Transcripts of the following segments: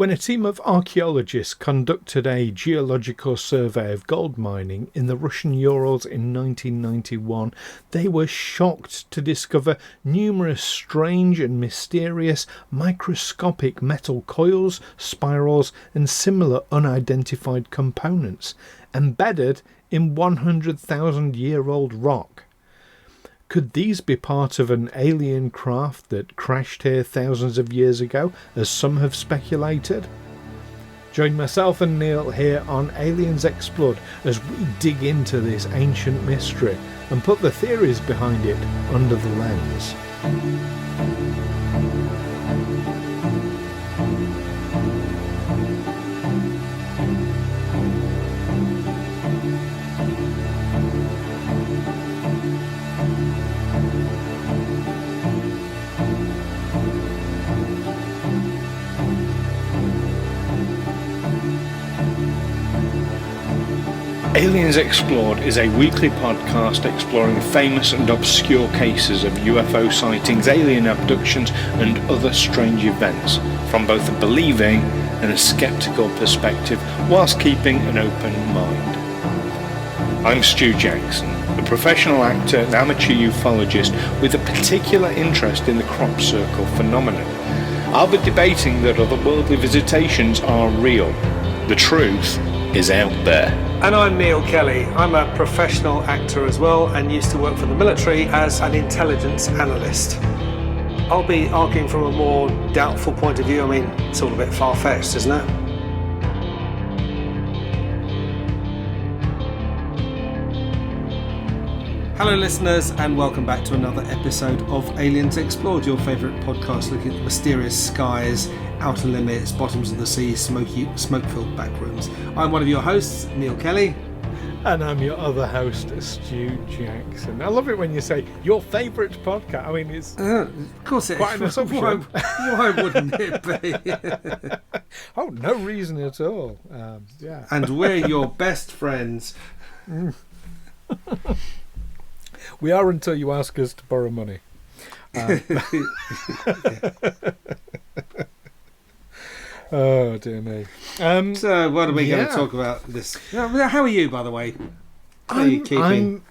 When a team of archaeologists conducted a geological survey of gold mining in the Russian Urals in 1991, they were shocked to discover numerous strange and mysterious microscopic metal coils, spirals and similar unidentified components embedded in 100,000-year-old rock. Could these be part of an alien craft that crashed here thousands of years ago, as some have speculated? Join myself and Neil here on Aliens Explored as we dig into this ancient mystery and put the theories behind it under the lens. Aliens Explored is a weekly podcast exploring famous and obscure cases of UFO sightings, alien abductions and other strange events from both a believing and a sceptical perspective, whilst keeping an open mind. I'm Stu Jackson, a professional actor and amateur ufologist with a particular interest in the crop circle phenomenon. I'll be debating that otherworldly visitations are real. The truth is out there. And I'm Neil Kelly. I'm a professional actor as well and used to work for the military as an intelligence analyst. I'll be arguing from a more doubtful point of view. I mean, it's all a bit far-fetched, isn't it? Hello listeners and welcome back to another episode of Aliens Explored, your favourite podcast looking at the mysterious skies, outer limits, bottoms of the sea, smoke-filled back rooms. I'm one of your hosts, Neil Kelly. And I'm your other host, Stu Jackson. I love it when you say your favourite podcast. I mean, it's of course it quite is. an assumption. Why wouldn't it be? Oh, no reason at all. Yeah. And we're your best friends. We are until you ask us to borrow money. Oh dear me. So what are we going to talk about this? How are you, by the way? How are you keeping?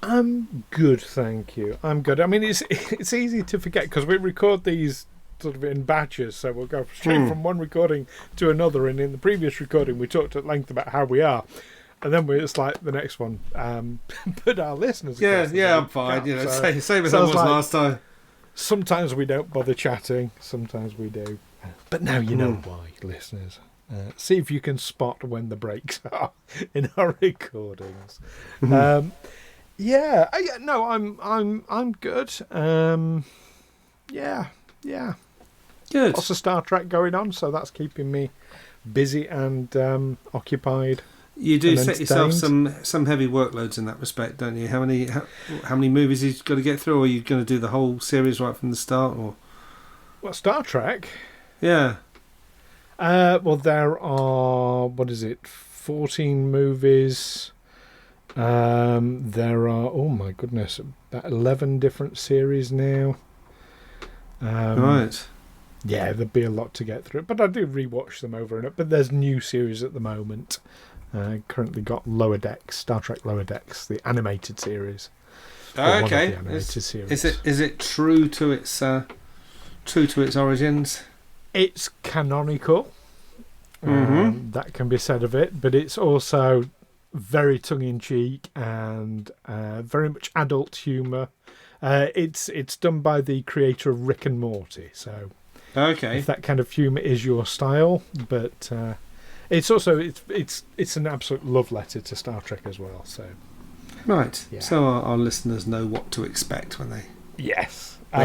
I'm good, thank you. I'm good. I mean, it's easy to forget because we record these sort of in batches, so we'll go straight from one recording to another. And in the previous recording, we talked at length about how we are. And then it's like the next one. But our listeners... Yeah, I'm fine. You know, same as I was last time. Sometimes we don't bother chatting. Sometimes we do. But now you know why, listeners. See if you can spot when the breaks are in our recordings. I'm good. Yeah. Good. Lots of Star Trek going on, so that's keeping me busy and occupied. You do set yourself some heavy workloads in that respect, don't you? How many movies you've got to get through, or are you going to do the whole series right from the start? Or well, Star Trek. Yeah. Well, there are 14 movies. There are about 11 different series now. Right. Yeah, there'd be a lot to get through, but I do rewatch them over and over. But there's new series at the moment. Currently got Lower Decks, Star Trek Lower Decks, the animated series. Okay. Series. Is it true to its origins? It's canonical. That can be said of it, but it's also very tongue-in-cheek and very much adult humour. It's done by the creator of Rick and Morty, so if that kind of humour is your style, but it's also it's an absolute love letter to Star Trek as well. So right, yeah. So our listeners know what to expect when they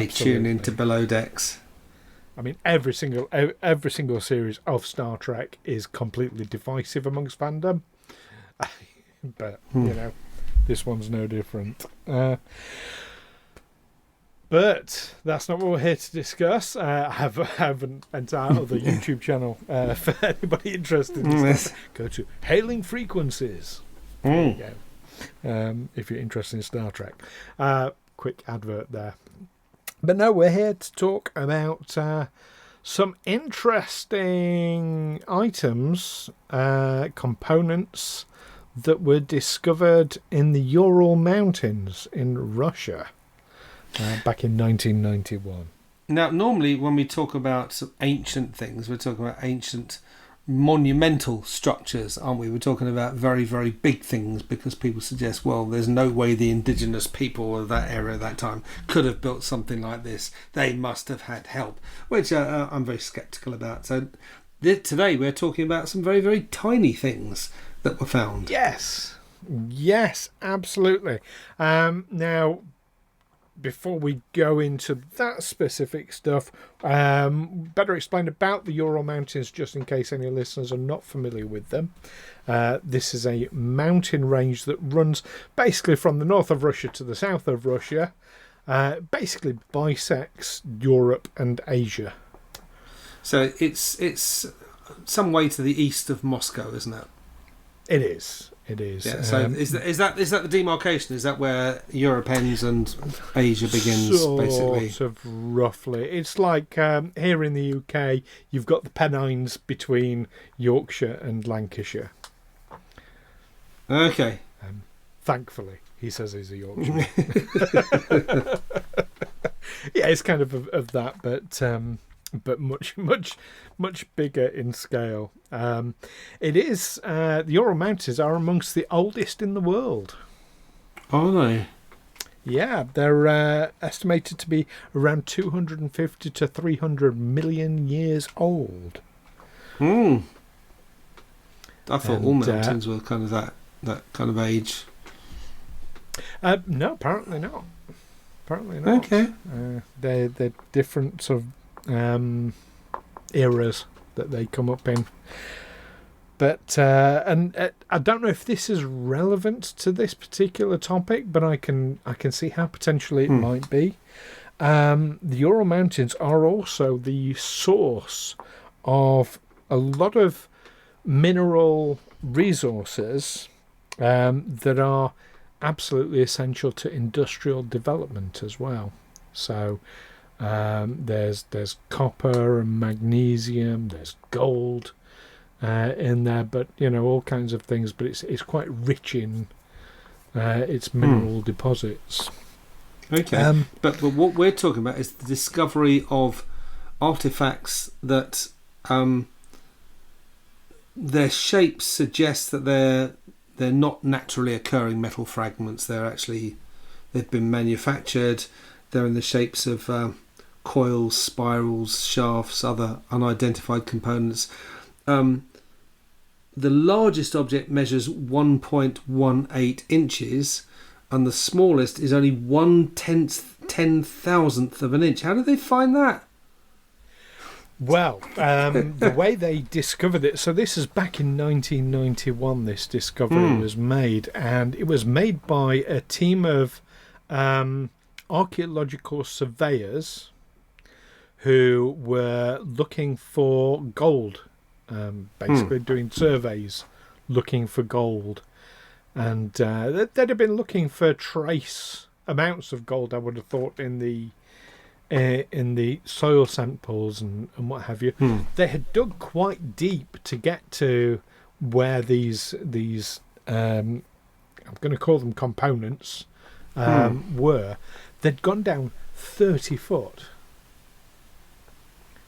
tune into Below Decks. I mean, every single series of Star Trek is completely divisive amongst fandom, but you know, this one's no different. But that's not what we're here to discuss. I have an entire other YouTube channel for anybody interested in this. Go to Hailing Frequencies. There you go. If you're interested in Star Trek. Quick advert there. But no, we're here to talk about some interesting items, components that were discovered in the Ural Mountains in Russia back in 1991. Now, normally when we talk about ancient things, we're talking about ancient monumental structures, aren't we? We're talking about very, very big things, because people suggest, well, there's no way the indigenous people of that area at that time could have built something like this. They must have had help, which I'm very sceptical about. So today we're talking about some very, very tiny things that were found. Yes, absolutely. Now, before we go into that specific stuff, better explain about the Ural Mountains, just in case any listeners are not familiar with them. This is a mountain range that runs basically from the north of Russia to the south of Russia, basically bisects Europe and Asia. So it's some way to the east of Moscow, isn't it? It is. Yeah, so is that the demarcation? Is that where Europe ends and Asia begins, basically? Sort of roughly. It's like here in the UK, you've got the Pennines between Yorkshire and Lancashire. Okay. Thankfully, he says he's a Yorkshireman. Yeah, it's kind of that, but much bigger in scale. It is the Ural Mountains are amongst the oldest in the world. Are they? Yeah, they're estimated to be around 250 to 300 million years old. I thought all mountains were kind of that kind of age. No, apparently not. Okay. They're different sort of eras that they come up in, but and I don't know if this is relevant to this particular topic, but I can see how potentially it might be. The Ural Mountains are also the source of a lot of mineral resources that are absolutely essential to industrial development as well. So there's copper and magnesium, there's gold in there, but all kinds of things, but it's quite rich in its mineral deposits. Okay. But what we're talking about is the discovery of artifacts that their shapes suggest that they're not naturally occurring metal fragments. They've been manufactured. They're in the shapes of coils, spirals, shafts, other unidentified components. The largest object measures 1.18 inches, and the smallest is only 1/10,000th of an inch. How did they find that? Well, the way they discovered it, so this is back in 1991, this discovery was made, and it was made by a team of archaeological surveyors who were looking for gold, basically doing surveys looking for gold, and they'd have been looking for trace amounts of gold, I would have thought, in the soil samples and what have you. They had dug quite deep to get to where these I'm going to call them components were. They'd gone down 30 foot.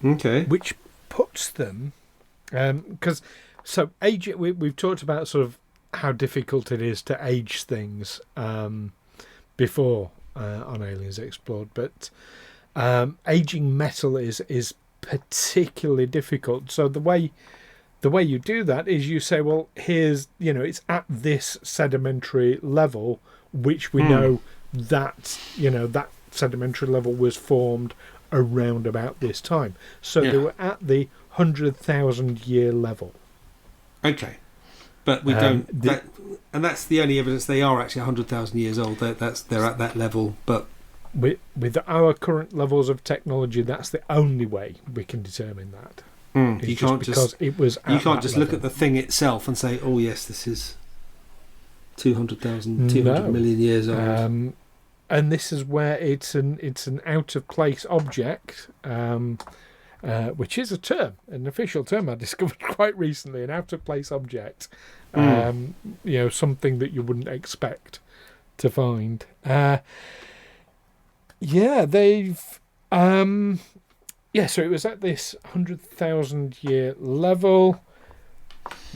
Okay. Which puts them, because we've talked about sort of how difficult it is to age things before on Aliens Explored, but aging metal is particularly difficult. So the way you do that is you say, well, here's, it's at this sedimentary level, which we know that that sedimentary level was formed around about this time. So they were at the 100,000 year level. Okay, but we don't. And that's the only evidence they are actually 100,000 years old. They're at that level, but with our current levels of technology, that's the only way we can determine that. You can't just look at the thing itself and say, "Oh yes, this is 200 million years old." And this is where it's an out of place object. which is a term, an official term I discovered quite recently, an out-of-place object. Something that you wouldn't expect to find. They've... so it was at this 100,000 year level.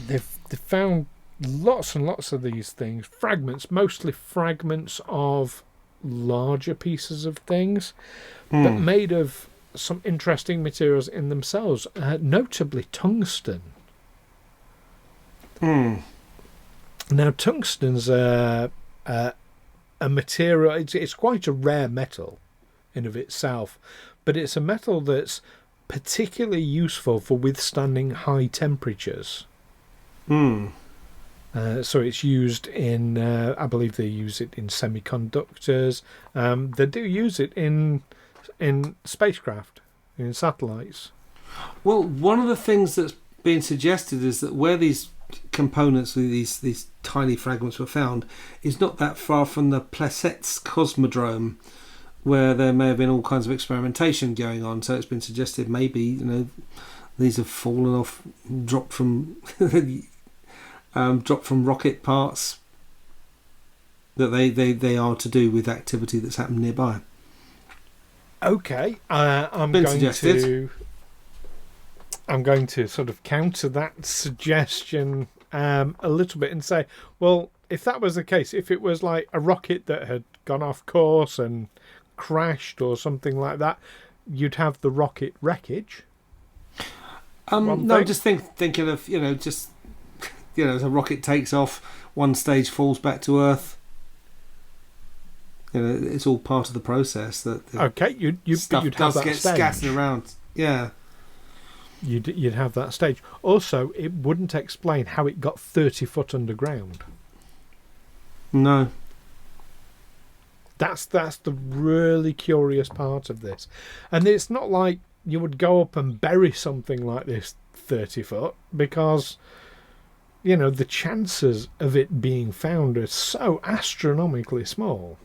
They've found lots and lots of these things, fragments, mostly fragments of larger pieces of things, but made of some interesting materials in themselves, notably tungsten. Now, tungsten's a material, it's quite a rare metal in of itself, but it's a metal that's particularly useful for withstanding high temperatures. So it's used in, I believe they use it in semiconductors. They do use it in spacecraft, in satellites. Well, one of the things that's being suggested is that where these components, these tiny fragments were found, is not that far from the Plesetsk Cosmodrome, where there may have been all kinds of experimentation going on. So it's been suggested maybe these have fallen off, dropped from rocket parts, that they are to do with activity that's happened nearby. Okay, I'm going to sort of counter that suggestion a little bit and say, well, if that was the case, if it was like a rocket that had gone off course and crashed or something like that, you'd have the rocket wreckage. Just thinking of as a rocket takes off, one stage falls back to Earth. It's all part of the process. You'd have that stage. Scattered around. Yeah, you'd have that stage. Also, it wouldn't explain how it got 30 foot underground. No, that's the really curious part of this, and it's not like you would go up and bury something like this 30 foot because the chances of it being found are so astronomically small.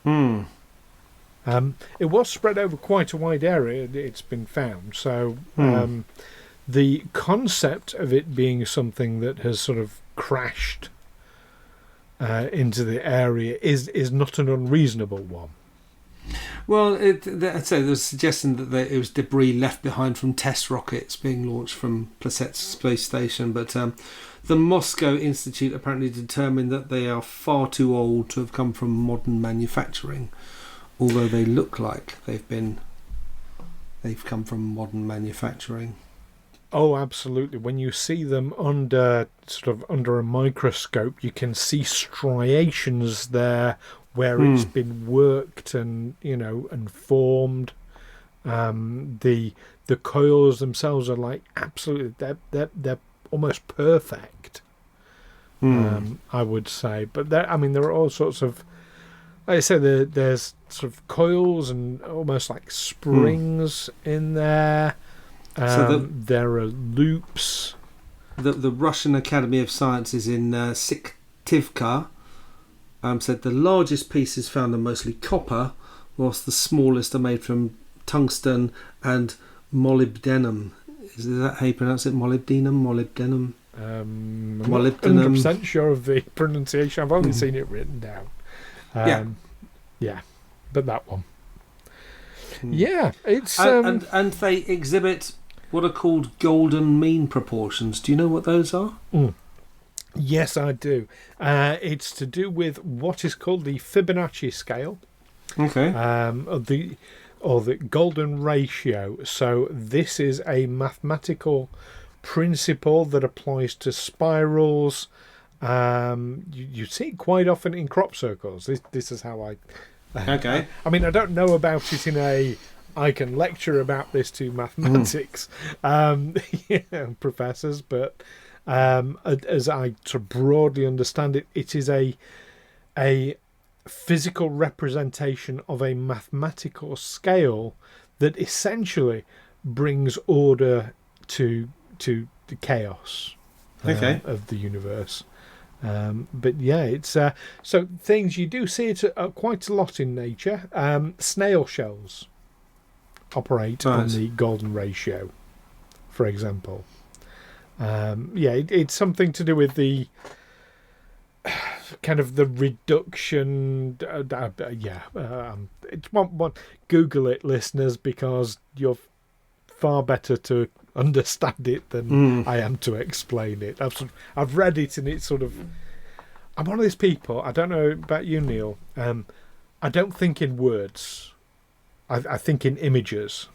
It was spread over quite a wide area. It's been found, so the concept of it being something that has sort of crashed into the area is not an unreasonable one. Well, I'd say there's a suggestion that it was debris left behind from test rockets being launched from Plesetsk space station, but the Moscow Institute apparently determined that they are far too old to have come from modern manufacturing, although they look like they've come from modern manufacturing. Oh, absolutely. When you see them under a microscope, you can see striations there where it's been worked and and formed. The coils themselves are like absolutely they're almost perfect. I would say, but there are all sorts of, like I said, there's sort of coils and almost like springs in there. There are loops. The Russian Academy of Sciences in Syktyvkar said the largest pieces found are mostly copper, whilst the smallest are made from tungsten and molybdenum. Is that how you pronounce it? Molybdenum? I'm not 100% sure of the pronunciation. I've only seen it written down. Yeah, but that one. Yeah, it's and they exhibit what are called golden mean proportions. Do you know what those are? Yes, I do. It's to do with what is called the Fibonacci scale. Okay. Or the golden ratio. So this is a mathematical principle that applies to spirals. You see it quite often in crop circles. This is how I. Okay. I mean, I don't know about it I can lecture about this to mathematics professors, but as I sort of broadly understand it, it is a physical representation of a mathematical scale that essentially brings order to the chaos of the universe. But yeah, it's so things you do see it quite a lot in nature. Snail shells operate on the golden ratio, for example. It's something to do with the kind of the reduction. It's one. Google it, listeners, because you're far better to understand it than I am to explain it. I've read it, and it's sort of. I'm one of these people. I don't know about you, Neil. I don't think in words. I think in images.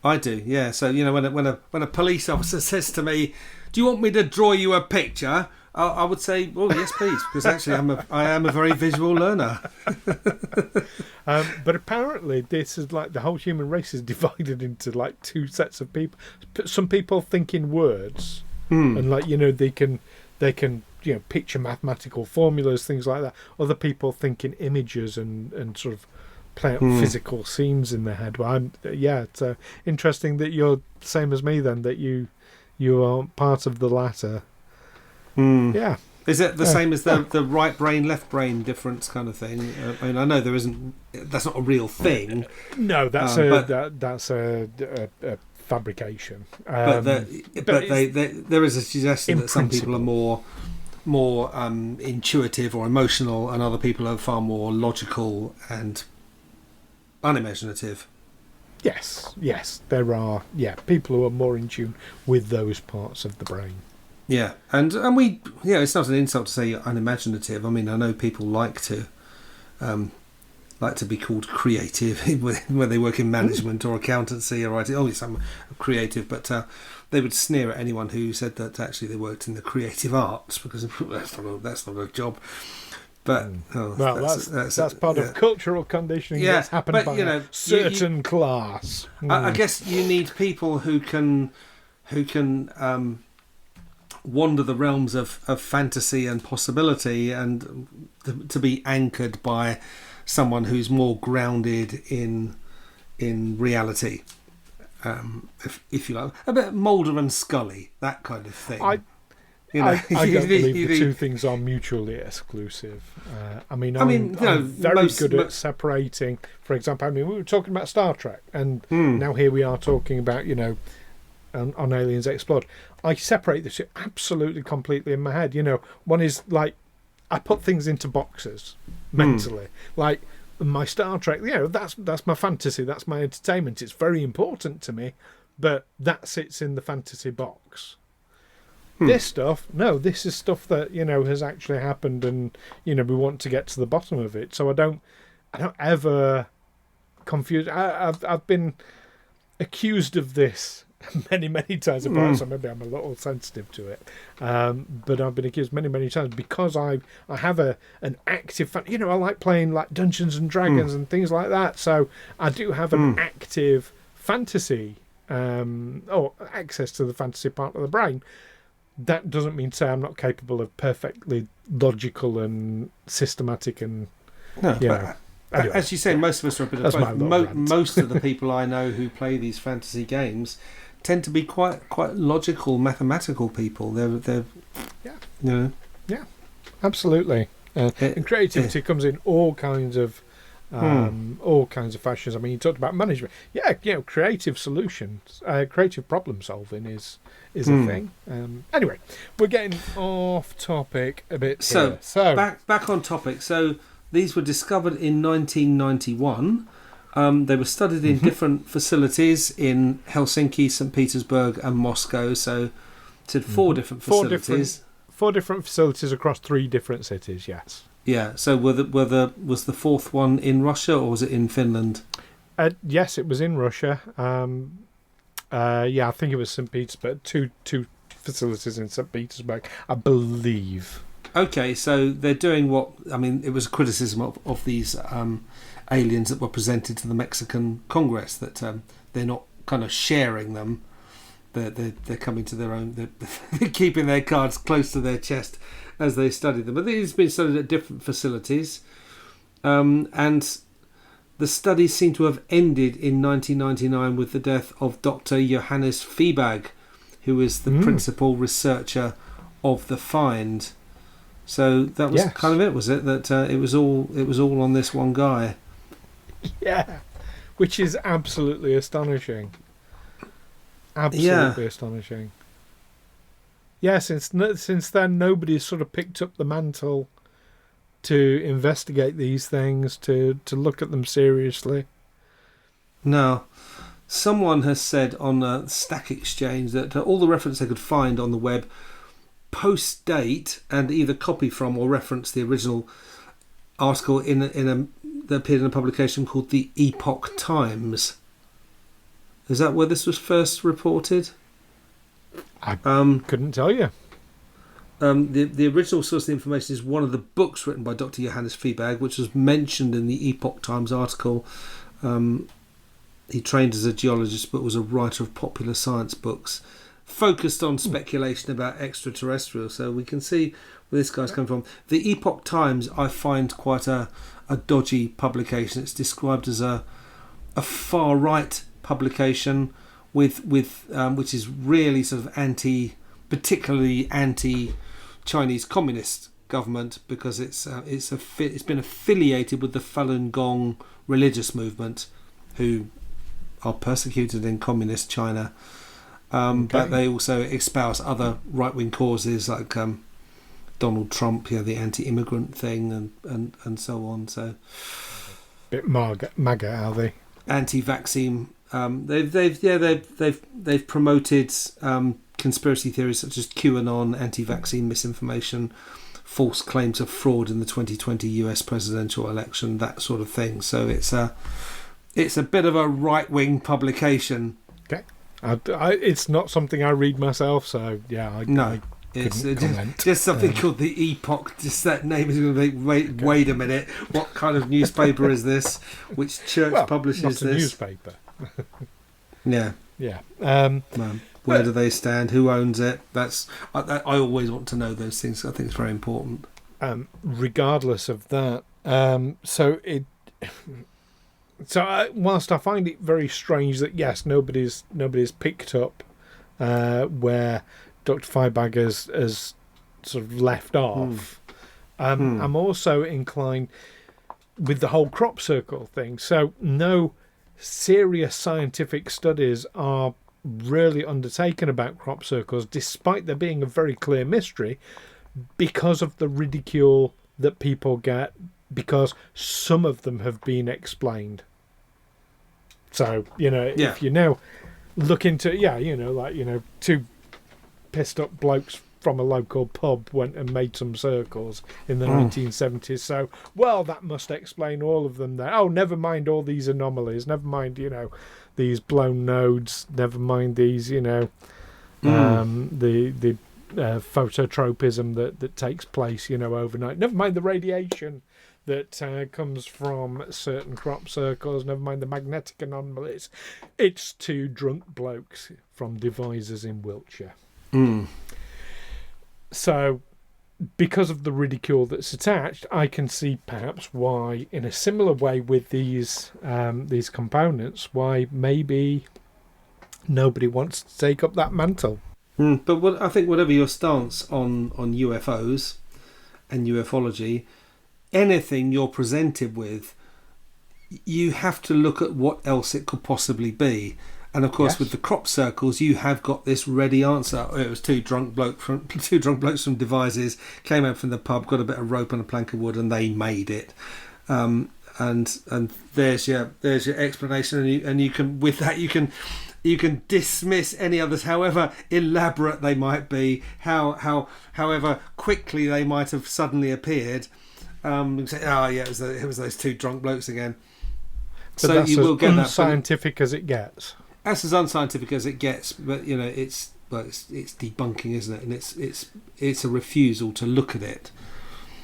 I do, yeah. So when a police officer says to me, "Do you want me to draw you a picture?" I would say, "Well, yes, please," because actually I am a very visual learner. But apparently, this is like the whole human race is divided into like two sets of people. Some people think in words, and they can picture mathematical formulas, things like that. Other people think in images and sort of play out physical scenes in their head. Well, it's interesting that you're the same as me then, that you are part of the latter. Yeah. Is it the same as the right brain, left brain difference kind of thing? I mean, I know that's not a real thing. No, that's a fabrication. There is a suggestion that some people are more intuitive or emotional, and other people are far more logical and unimaginative. Yes, there are people who are more in tune with those parts of the brain. Yeah, and we it's not an insult to say you're unimaginative. I mean, I know people like to be called creative when they work in management or accountancy or writing. Oh, yes, I'm creative, but they would sneer at anyone who said that actually they worked in the creative arts, because that's not a job. But that's part of cultural conditioning that's happened by a certain class. I guess you need people who can wander the realms of fantasy and possibility, and to be anchored by someone who's more grounded in reality, if you like, a bit Mulder and Scully, that kind of thing. I don't believe the two things are mutually exclusive. I'm very good at separating. For example, we were talking about Star Trek, and now here we are talking about on Aliens Explored. I separate this absolutely completely in my head. One is like I put things into boxes mentally, like my Star Trek. That's my fantasy, that's my entertainment. It's very important to me, but that sits in the fantasy box. This stuff, no, this is stuff that has actually happened, and we want to get to the bottom of it. So I don't ever confuse. I've been accused of this many times, so maybe I'm a little sensitive to it, but I've been accused many times because I have an active I like playing like Dungeons and Dragons and things like that, so I do have an active fantasy or access to the fantasy part of the brain. That doesn't mean to say I'm not capable of perfectly logical and systematic and anyway, as you say, most of us are a bit of both. Most of the people I know who play these fantasy games tend to be quite logical, mathematical people. They're absolutely. And creativity comes in all kinds of fashions. I mean, you talked about management. Creative solutions, creative problem solving is a thing. Anyway, we're getting off topic a bit. So back on topic. So these were discovered in 1991. They were studied in different facilities in Helsinki, St. Petersburg and Moscow. So four different facilities. Four different facilities across 3 different cities, yes. Yeah, so was the fourth one in Russia, or was it in Finland? Yes, it was in Russia. I think it was St. Petersburg. Two facilities in St. Petersburg, I believe. Okay, so they're doing it was a criticism of these aliens that were presented to the Mexican Congress, that they're not kind of sharing them. They're coming to their own. They're keeping their cards close to their chest as they study them. But these have been studied at different facilities, and the studies seem to have ended in 1999 with the death of Dr. Johannes Fibag, who is the principal researcher of the find. So that was kind of it, was it? That it was all on this one guy. Yeah. which is absolutely astonishing. Absolutely astonishing. Yeah, since then, nobody's sort of picked up the mantle to investigate these things, to look at them seriously. No. Someone has said on a Stack Exchange that all the reference they could find on the web post-date and either copy from or reference the original article that appeared in a publication called the Epoch Times. Is that where this was first reported? I couldn't tell you. The original source of the information is one of the books written by Dr. Johannes Fiebag, which was mentioned in the Epoch Times article. He trained as a geologist but was a writer of popular science books, focused on speculation about extraterrestrials. So we can see where this guy's coming from. The Epoch Times I find quite a dodgy publication. It's described as a far-right publication with which is really sort of particularly anti-Chinese communist government, because it's been affiliated with the Falun Gong religious movement, who are persecuted in communist China, but they also espouse other right-wing causes like Donald Trump, the anti-immigrant thing, and so on. So, bit MAGA, are they? Anti-vaccine. They've promoted conspiracy theories such as QAnon, anti-vaccine misinformation, false claims of fraud in the 2020 US presidential election, that sort of thing. So it's a bit of a right-wing publication. Okay, it's not something I read myself, so yeah. It's just something called the Epoch. Just that name is going to be. Wait a minute. What kind of newspaper is this? Which church publishes not this? A newspaper. Yeah. Where do they stand? Who owns it? I always want to know those things. I think it's very important. Regardless of that, whilst I find it very strange that yes, nobody's picked up where Dr. Fiebag has sort of left off. I'm also inclined with the whole crop circle thing. So no serious scientific studies are really undertaken about crop circles, despite there being a very clear mystery, because of the ridicule that people get, because some of them have been explained. So, if you now look into, two pissed up blokes from a local pub went and made some circles in the 1970s. So, that must explain all of them there. Oh, never mind all these anomalies. Never mind, these blown nodes. Never mind these, the phototropism that takes place, overnight. Never mind the radiation that comes from certain crop circles. Never mind the magnetic anomalies. It's two drunk blokes from Devizes in Wiltshire. So, because of the ridicule that's attached, I can see perhaps why, in a similar way with these components, why maybe nobody wants to take up that mantle. But I think whatever your stance on UFOs and ufology, anything you're presented with, you have to look at what else it could possibly be. And of course, with the crop circles, you have got this ready answer. It was two drunk blokes from Devizes came out from the pub, got a bit of rope and a plank of wood, and they made it. And there's your explanation, and you can, with that, you can dismiss any others, however elaborate they might be, however quickly they might have suddenly appeared. You say, it was those two drunk blokes again. But so that's you will get unscientific that, as it gets. That's as unscientific as it gets, but it's debunking, isn't it? And it's a refusal to look at it.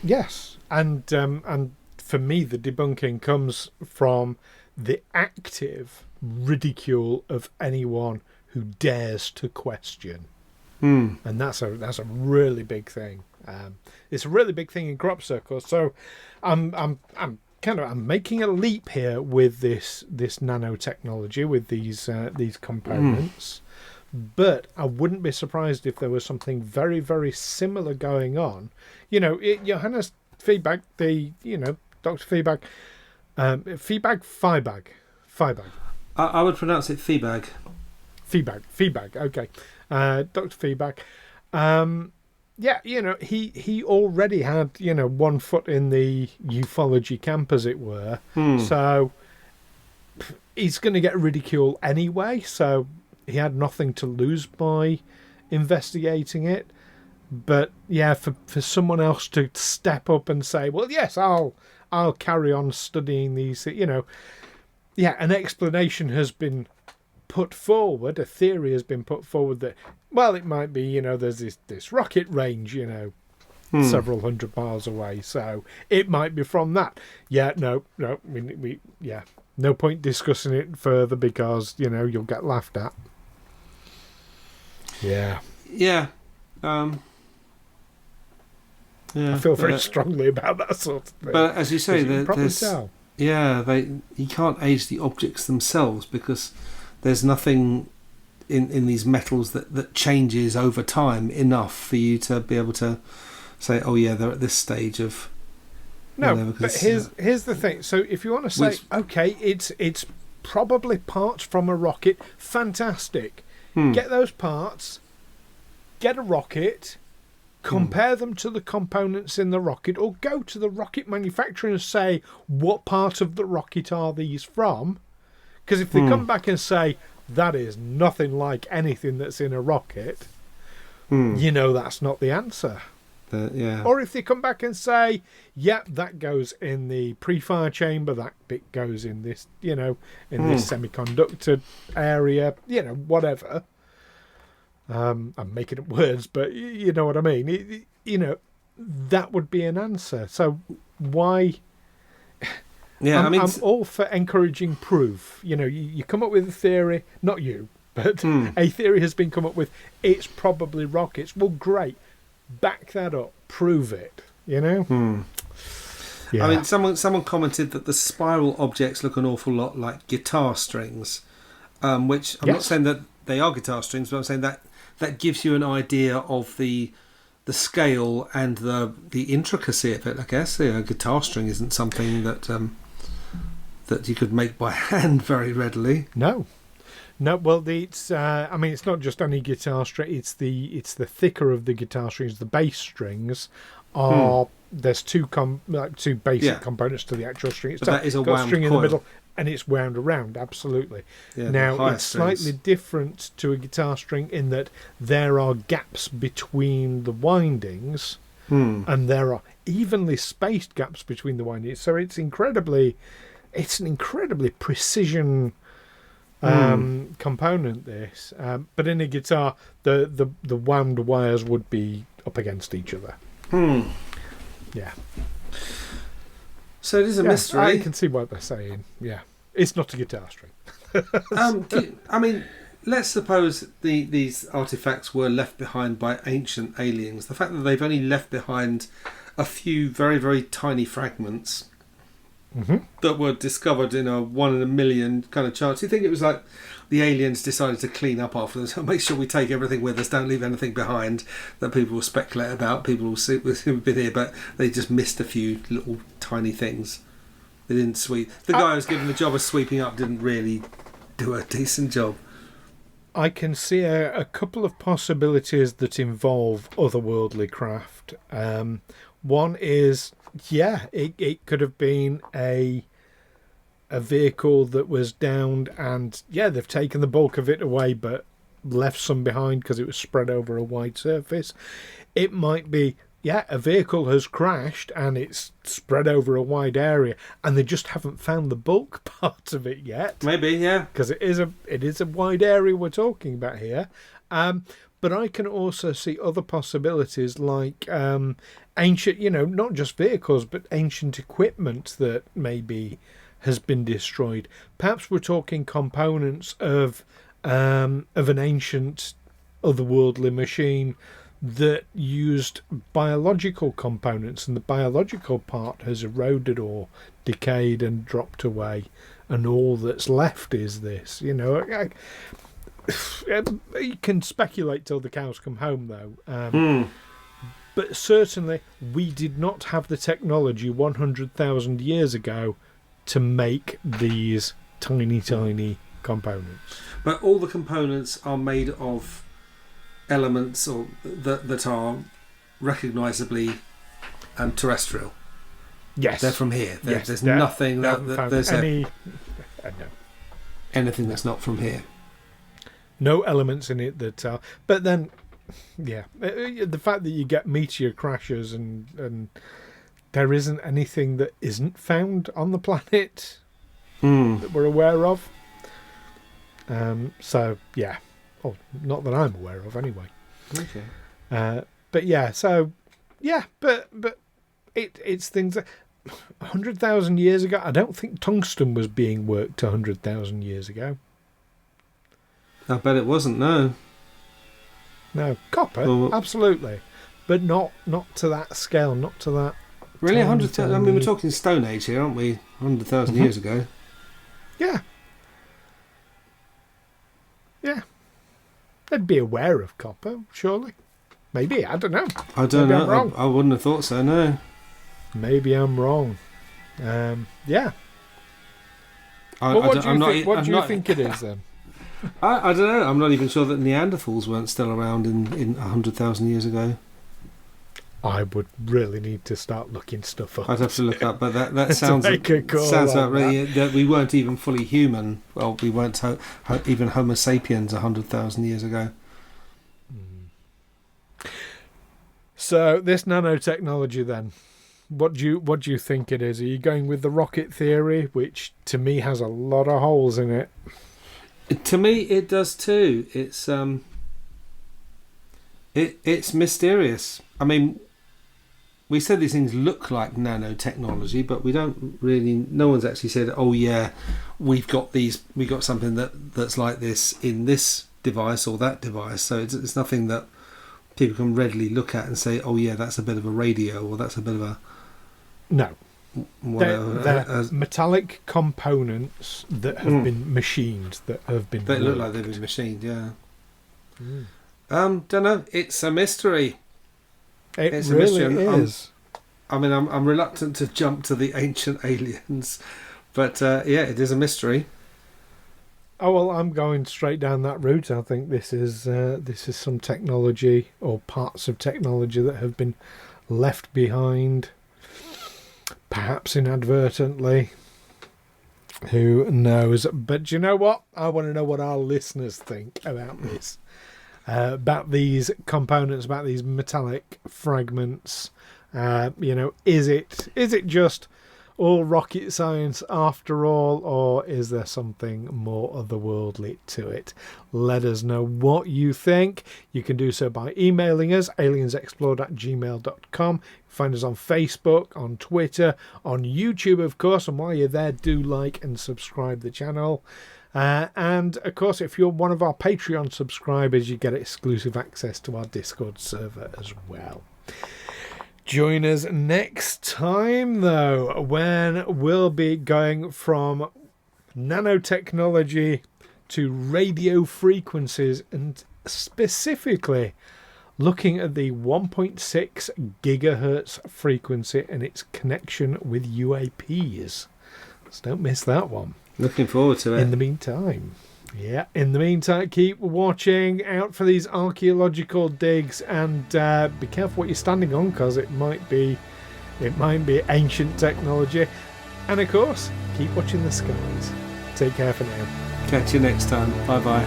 Yes, and for me, the debunking comes from the active ridicule of anyone who dares to question, and that's a really big thing. It's a really big thing in crop circles. So, I'm making a leap here with this nanotechnology, with these components, but I wouldn't be surprised if there was something very, very similar going on. Johannes Fiebag, Dr. Fiebag, Fiebag, Feibag. I would pronounce it Feebag. Feedback. Okay, Dr. Feedback. Yeah, he already had 1 foot in the ufology camp, as it were. So he's going to get ridiculed anyway. So he had nothing to lose by investigating it. But yeah, for someone else to step up and say, "Well, yes, I'll carry on studying these," yeah, an explanation has been put forward, a theory has been put forward that, well, it might be, there's this rocket range, several hundred miles away, so it might be from that. Yeah, no, we no point discussing it further because, you'll get laughed at. Yeah. Yeah. I feel very strongly about that sort of thing. But as you say, you can't age the objects themselves because there's nothing in these metals that changes over time enough for you to be able to say, oh yeah, they're at this stage of... No, but here's the thing. So if you want to say, okay, it's probably parts from a rocket, fantastic. Get those parts, get a rocket, compare them to the components in the rocket, or go to the rocket manufacturer and say, what part of the rocket are these from? Because if they come back and say, that is nothing like anything that's in a rocket, that's not the answer. Or if they come back and say, that goes in the pre-fire chamber, that bit goes in this, in this semiconductor area, whatever. I'm making up words, but you know what I mean. That would be an answer. So why... Yeah, I'm all for encouraging proof. You come up with a theory, not you, but a theory has been come up with. It's probably rockets. Well, great. Back that up. Prove it. Yeah. I mean, someone commented that the spiral objects look an awful lot like guitar strings, which I'm not saying that they are guitar strings, but I'm saying that gives you an idea of the scale and the intricacy of it. I guess a guitar string isn't something that you could make by hand very readily. No. Well, it's it's not just any guitar string. It's the thicker of the guitar strings. The bass strings are there's two basic components to the actual string. It's that is a wound string coil in the middle, and it's wound around. Absolutely. Yeah, now it's slightly different to a guitar string in that there are gaps between the windings, and there are evenly spaced gaps between the windings. So it's an incredibly precision component. This, but in a guitar, the wound wires would be up against each other. Yeah. So it is a mystery. I can see what they're saying. Yeah, it's not a guitar string. Let's suppose these artifacts were left behind by ancient aliens. The fact that they've only left behind a few very, very tiny fragments that were discovered in a 1 in a million kind of chance. You think it was like the aliens decided to clean up after them, so make sure we take everything with us, don't leave anything behind that people will speculate about, people will see who've been here, but they just missed a few little tiny things. They didn't sweep. The guy who was given the job of sweeping up didn't really do a decent job. I can see a couple of possibilities that involve otherworldly craft. One is, it could have been a vehicle that was downed, and they've taken the bulk of it away but left some behind because it was spread over a wide surface. It might be a vehicle has crashed and it's spread over a wide area and they just haven't found the bulk part of it yet. Maybe, because it is a wide area we're talking about here. But I can also see other possibilities like ancient, not just vehicles, but ancient equipment that maybe has been destroyed. Perhaps we're talking components of an ancient otherworldly machine that used biological components, and the biological part has eroded or decayed and dropped away, and all that's left is this. You can speculate till the cows come home, though. But certainly we did not have the technology 100,000 years ago to make these tiny, tiny components. But all the components are made of elements or that are recognisably terrestrial. Yes. They're from here. Yes, there's nothing there's anything that's not from here. No elements in it that are... But then, yeah, the fact that you get meteor crashes and there isn't anything that isn't found on the planet that we're aware of. So, yeah. Oh, not that I'm aware of, anyway. Okay. But, yeah, so... Yeah, but it's things that... 100,000 years ago, I don't think tungsten was being worked 100,000 years ago. I bet it wasn't, no. No, copper, absolutely. But not to that scale, not to that... Really? 100,000? I mean, we're talking Stone Age here, aren't we? 100,000 years ago. Yeah. Yeah. They'd be aware of copper, surely. Maybe, I don't know. I don't know. I'm wrong. I wouldn't have thought so, no. Maybe I'm wrong. Yeah. What do you think it is then? I don't know. I'm not even sure that Neanderthals weren't still around in 100,000 years ago. I would really need to start looking stuff up. I'd have to look up, but that sounds about right. That we weren't even fully human. Well, we weren't even Homo sapiens 100,000 years ago. So this nanotechnology then. What do you think it is? Are you going with the rocket theory, which to me has a lot of holes in it? To me, it does too. It's it's mysterious. I mean, we said these things look like nanotechnology, but we don't really. No one's actually said, "Oh yeah, we've got something that's like this in this device or that device." So it's nothing that people can readily look at and say, "Oh yeah, that's a bit of a radio," or "That's a bit of a..." No. They're metallic components that have been machined, that have been They look like they've been machined, yeah. Don't know. It's a mystery. It's really a mystery. Is. I'm reluctant to jump to the ancient aliens, but yeah, it is a mystery. Oh well, I'm going straight down that route. I think this is some technology or parts of technology that have been left behind, perhaps inadvertently. Who knows? But you know what? I want to know what our listeners think about this, about these components, about these metallic fragments. Is it just all rocket science after all, or is there something more otherworldly to it? Let us know what you think. You can do so by emailing us, aliensexplored@gmail.com. Find us on Facebook, on Twitter, on YouTube, of course, and while you're there, do like and subscribe the channel. And of course, if you're one of our Patreon subscribers, you get exclusive access to our Discord server as well. Join us next time, though, when we'll be going from nanotechnology to radio frequencies, and specifically looking at the 1.6 gigahertz frequency and its connection with UAPs. So don't miss that one. Looking forward to it. In the meantime, keep watching out for these archaeological digs, and be careful what you're standing on, because it might be ancient technology. And of course, keep watching the skies. Take care for now. Catch you next time. Bye bye.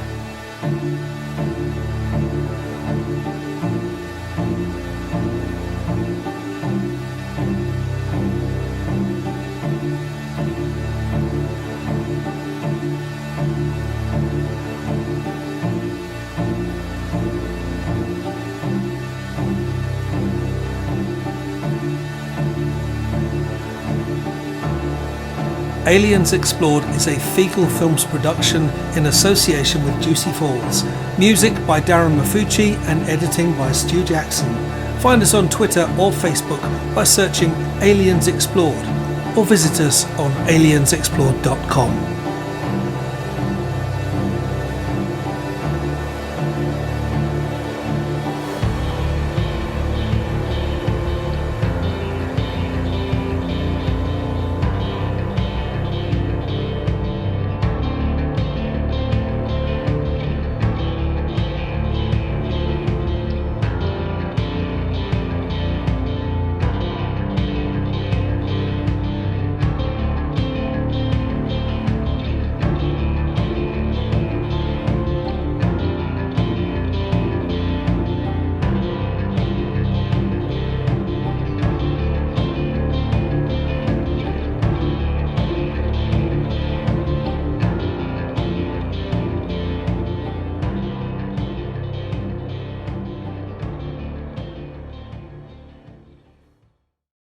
Aliens Explored is a Fecal Films production in association with Juicy Falls. Music by Darren Mafucci and editing by Stu Jackson. Find us on Twitter or Facebook by searching Aliens Explored, or visit us on aliensexplored.com.